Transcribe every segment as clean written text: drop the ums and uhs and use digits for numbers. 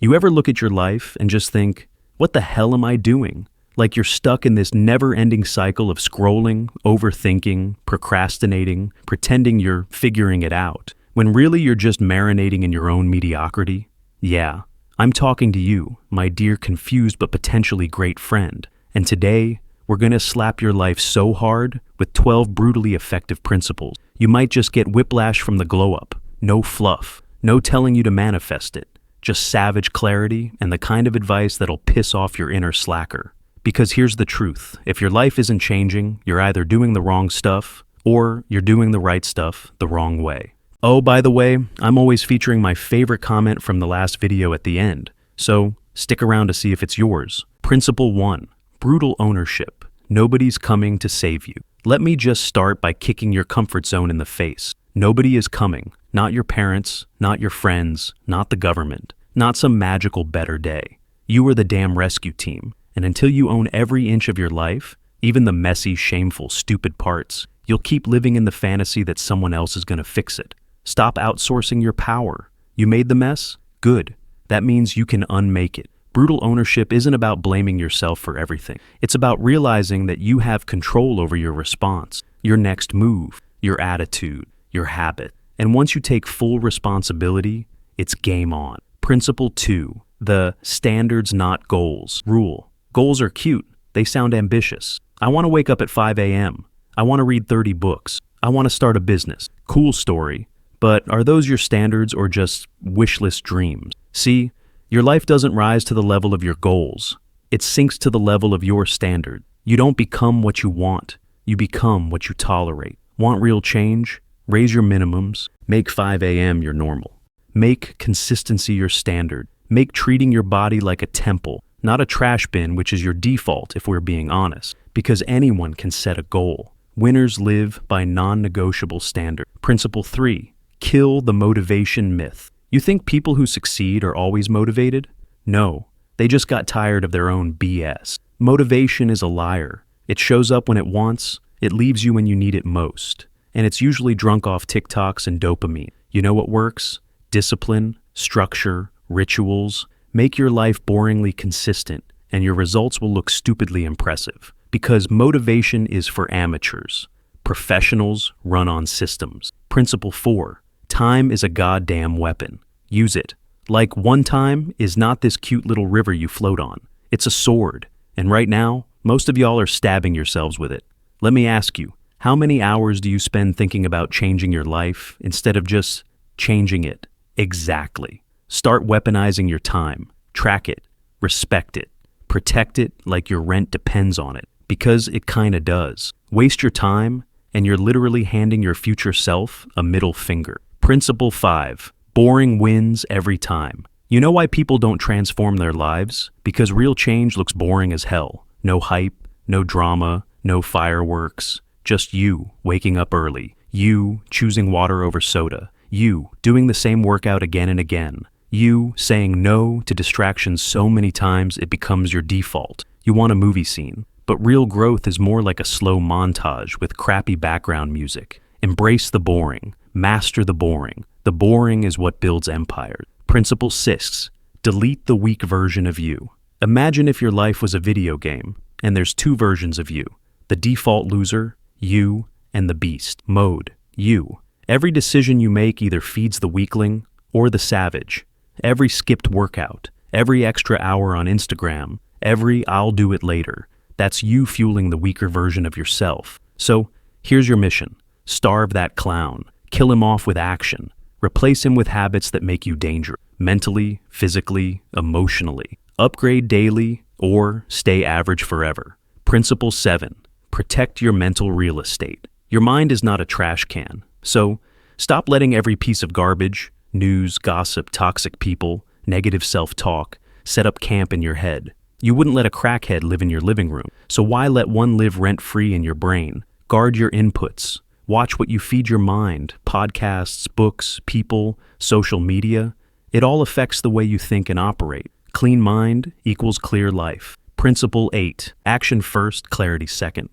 You ever look at your life and just think, what the hell am I doing? Like you're stuck in this never-ending cycle of scrolling, overthinking, procrastinating, pretending you're figuring it out, when really you're just marinating in your own mediocrity? Yeah, I'm talking to you, my dear confused but potentially great friend. And today, we're gonna slap your life so hard with 12 brutally effective principles. You might just get whiplash from the glow-up. No fluff. No telling you to manifest it. Just savage clarity and the kind of advice that'll piss off your inner slacker. Because here's the truth. If your life isn't changing, you're either doing the wrong stuff or you're doing the right stuff the wrong way. Oh, by the way, I'm always featuring my favorite comment from the last video at the end. So stick around to see if it's yours. Principle 1. Brutal ownership. Nobody's coming to save you. Let me just start by kicking your comfort zone in the face. Nobody is coming. Not your parents, not your friends, not the government, not some magical better day. You are the damn rescue team. And until you own every inch of your life, even the messy, shameful, stupid parts, you'll keep living in the fantasy that someone else is going to fix it. Stop outsourcing your power. You made the mess? Good. That means you can unmake it. Brutal ownership isn't about blaming yourself for everything. It's about realizing that you have control over your response, your next move, your attitude, your habit. And once you take full responsibility, it's game on. Principle 2. The standards not goals rule. Goals are cute. They sound ambitious. I want to wake up at 5 a.m. I want to read 30 books. I want to start a business. Cool story. But are those your standards or just wish list dreams? See, your life doesn't rise to the level of your goals. It sinks to the level of your standard. You don't become what you want. You become what you tolerate. Want real change? Raise your minimums. Make 5 a.m. your normal. Make consistency your standard. Make treating your body like a temple, not a trash bin, which is your default if we're being honest, because anyone can set a goal. Winners live by non-negotiable standards. Principle 3. Kill the motivation myth. You think people who succeed are always motivated? No, they just got tired of their own BS. Motivation is a liar. It shows up when it wants, it leaves you when you need it most. And it's usually drunk off TikToks and dopamine. You know what works? Discipline, structure, rituals. Make your life boringly consistent, and your results will look stupidly impressive. Because motivation is for amateurs. Professionals run on systems. Principle 4. Time is a goddamn weapon. Use it. Like one time is not this cute little river you float on. It's a sword. And right now, most of y'all are stabbing yourselves with it. Let me ask you, how many hours do you spend thinking about changing your life instead of just changing it? Exactly. Start weaponizing your time. Track it. Respect it. Protect it like your rent depends on it. Because it kinda does. Waste your time, and you're literally handing your future self a middle finger. Principle 5. Boring wins every time. You know why people don't transform their lives? Because real change looks boring as hell. No hype, no drama, no fireworks. Just you waking up early. You choosing water over soda. You doing the same workout again and again. You saying no to distractions so many times it becomes your default. You want a movie scene. But real growth is more like a slow montage with crappy background music. Embrace the boring. Master the boring. The boring is what builds empires. Principle 6. Delete the weak version of you. Imagine if your life was a video game, and there's two versions of you. The default loser, you, and the beast mode, you. Every decision you make either feeds the weakling or the savage. Every skipped workout, every extra hour on Instagram, every I'll do it later. That's you fueling the weaker version of yourself. So, here's your mission. Starve that clown. Kill him off with action. Replace him with habits that make you dangerous. Mentally, physically, emotionally. Upgrade daily or stay average forever. Principle 7. Protect your mental real estate. Your mind is not a trash can. So, stop letting every piece of garbage, news, gossip, toxic people, negative self-talk, set up camp in your head. You wouldn't let a crackhead live in your living room, so why let one live rent-free in your brain? Guard your inputs. Watch what you feed your mind. Podcasts, books, people, social media. It all affects the way you think and operate. Clean mind equals clear life. Principle 8. Action first, clarity second.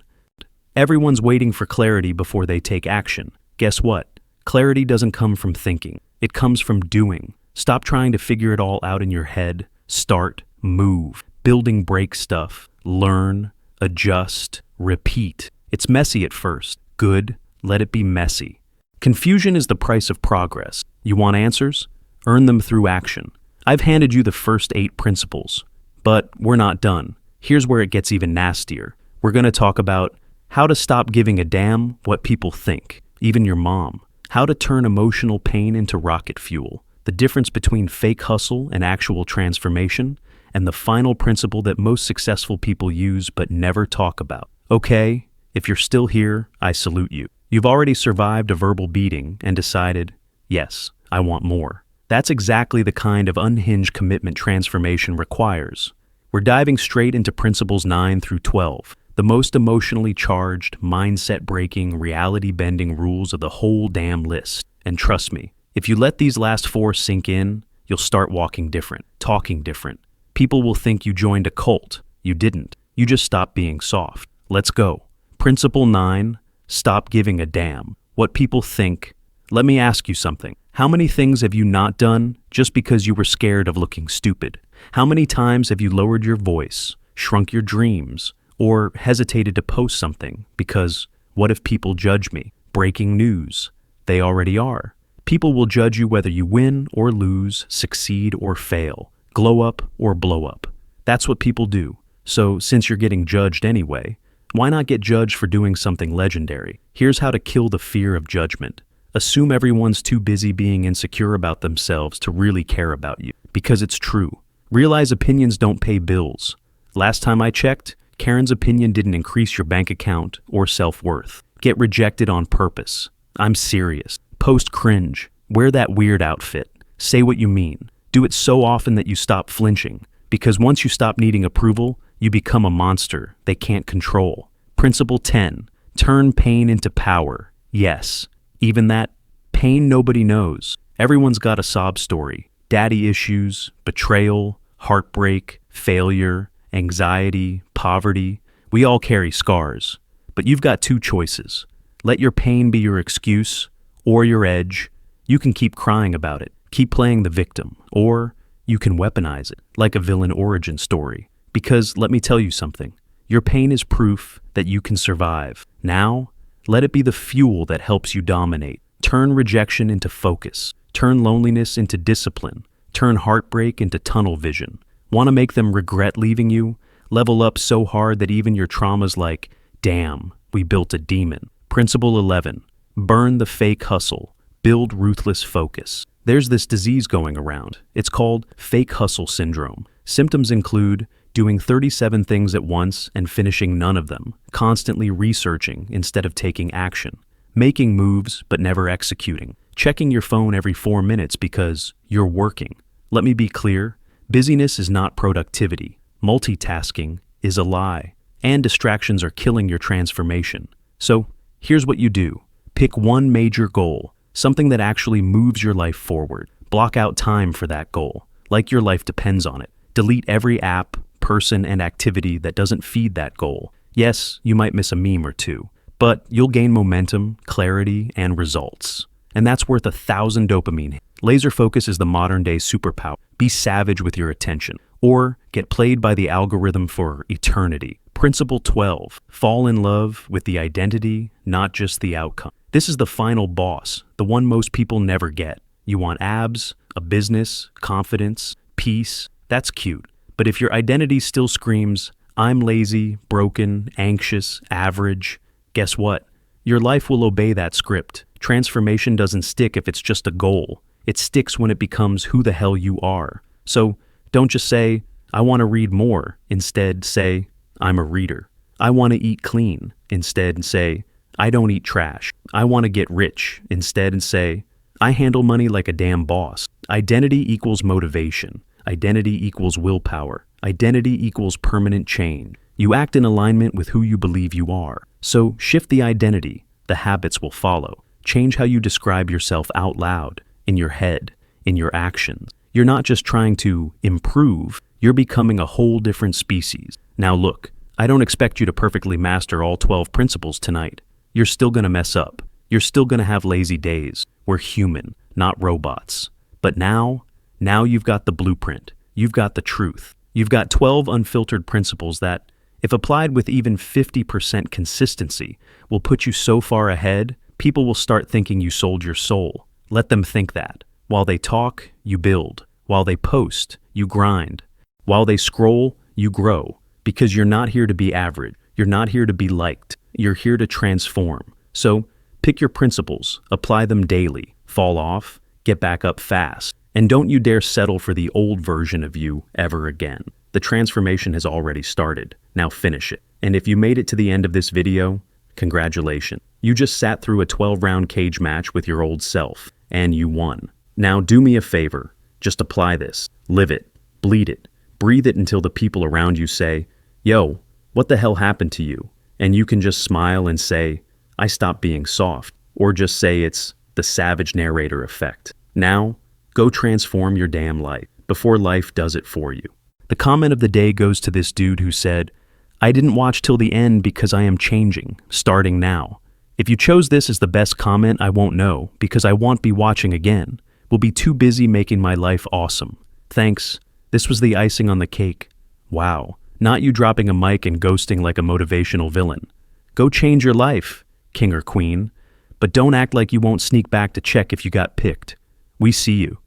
Everyone's waiting for clarity before they take action. Guess what? Clarity doesn't come from thinking. It comes from doing. Stop trying to figure it all out in your head. Start, move. Building break stuff. Learn, adjust, repeat. It's messy at first. Good, let it be messy. Confusion is the price of progress. You want answers? Earn them through action. I've handed you the first 8 principles, but we're not done. Here's where it gets even nastier. We're going to talk about how to stop giving a damn what people think, even your mom. How to turn emotional pain into rocket fuel. The difference between fake hustle and actual transformation, and the final principle that most successful people use but never talk about. Okay, if you're still here, I salute you. You've already survived a verbal beating and decided, yes, I want more. That's exactly the kind of unhinged commitment transformation requires. We're diving straight into principles 9 through 12, the most emotionally charged, mindset-breaking, reality-bending rules of the whole damn list. And trust me, if you let these last 4 sink in, you'll start walking different, talking different. People will think you joined a cult. You didn't. You just stopped being soft. Let's go. Principle 9, stop giving a damn what people think. Let me ask you something. How many things have you not done just because you were scared of looking stupid? How many times have you lowered your voice, shrunk your dreams, or hesitated to post something because what if people judge me? Breaking news. They already are. People will judge you whether you win or lose, succeed or fail, glow up or blow up. That's what people do. So since you're getting judged anyway, why not get judged for doing something legendary? Here's how to kill the fear of judgment. Assume everyone's too busy being insecure about themselves to really care about you, because it's true. Realize opinions don't pay bills. Last time I checked, Karen's opinion didn't increase your bank account or self-worth. Get rejected on purpose. I'm serious. Post cringe. Wear that weird outfit. Say what you mean. Do it so often that you stop flinching, because once you stop needing approval, you become a monster they can't control. Principle 10. Turn pain into power. Yes. Even that pain nobody knows. Everyone's got a sob story. Daddy issues, betrayal, heartbreak, failure, anxiety, poverty. We all carry scars. But you've got 2 choices. Let your pain be your excuse or your edge. You can keep crying about it, keep playing the victim, or you can weaponize it like a villain origin story. Because let me tell you something. Your pain is proof that you can survive. Now, let it be the fuel that helps you dominate. Turn rejection into focus. Turn loneliness into discipline. Turn heartbreak into tunnel vision. Want to make them regret leaving you? Level up so hard that even your trauma's like, damn, we built a demon. Principle 11. Burn the fake hustle. Build ruthless focus. There's this disease going around. It's called fake hustle syndrome. Symptoms include doing 37 things at once and finishing none of them, constantly researching instead of taking action, making moves but never executing, checking your phone every 4 minutes because you're working. Let me be clear, busyness is not productivity. Multitasking is a lie, and distractions are killing your transformation. So, here's what you do. Pick one major goal, something that actually moves your life forward. Block out time for that goal, like your life depends on it. Delete every app, person, and activity that doesn't feed that goal. Yes, you might miss a meme or 2, but you'll gain momentum, clarity, and results. And that's worth 1,000 dopamine hits. Laser focus is the modern-day superpower. Be savage with your attention, or get played by the algorithm for eternity. Principle 12. Fall in love with the identity, not just the outcome. This is the final boss, the one most people never get. You want abs, a business, confidence, peace. That's cute. But if your identity still screams, I'm lazy, broken, anxious, average, guess what? Your life will obey that script. Transformation doesn't stick if it's just a goal. It sticks when it becomes who the hell you are. So don't just say, I want to read more. Instead, say, I'm a reader. I want to eat clean. Instead, say, I don't eat trash. I want to get rich. Instead, say, I handle money like a damn boss. Identity equals motivation. Identity equals willpower. Identity equals permanent change. You act in alignment with who you believe you are. So shift the identity. The habits will follow. Change how you describe yourself out loud, in your head, in your actions. You're not just trying to improve, you're becoming a whole different species. Now look, I don't expect you to perfectly master all 12 principles tonight. You're still going to mess up. You're still going to have lazy days. We're human, not robots. But now, Now you've got the blueprint. You've got the truth. You've got 12 unfiltered principles that, if applied with even 50% consistency, will put you so far ahead, people will start thinking you sold your soul. Let them think that. While they talk, you build. While they post, you grind. While they scroll, you grow. Because you're not here to be average. You're not here to be liked. You're here to transform. So, pick your principles, apply them daily, fall off, get back up fast. And don't you dare settle for the old version of you ever again. The transformation has already started. Now finish it. And if you made it to the end of this video, congratulations. You just sat through a 12-round cage match with your old self, and you won. Now do me a favor. Just apply this. Live it. Bleed it. Breathe it until the people around you say, "Yo, what the hell happened to you?" And you can just smile and say, "I stopped being soft." Or just say it's the savage narrator effect. Now, go transform your damn life before life does it for you. The comment of the day goes to this dude who said, "I didn't watch till the end because I am changing, starting now." If you chose this as the best comment, I won't know, because I won't be watching again. We'll be too busy making my life awesome. Thanks. This was the icing on the cake. Wow. Not you dropping a mic and ghosting like a motivational villain. Go change your life, king or queen. But don't act like you won't sneak back to check if you got picked. We see you.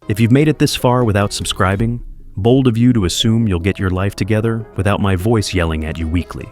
If you've made it this far without subscribing, bold of you to assume you'll get your life together without my voice yelling at you weekly.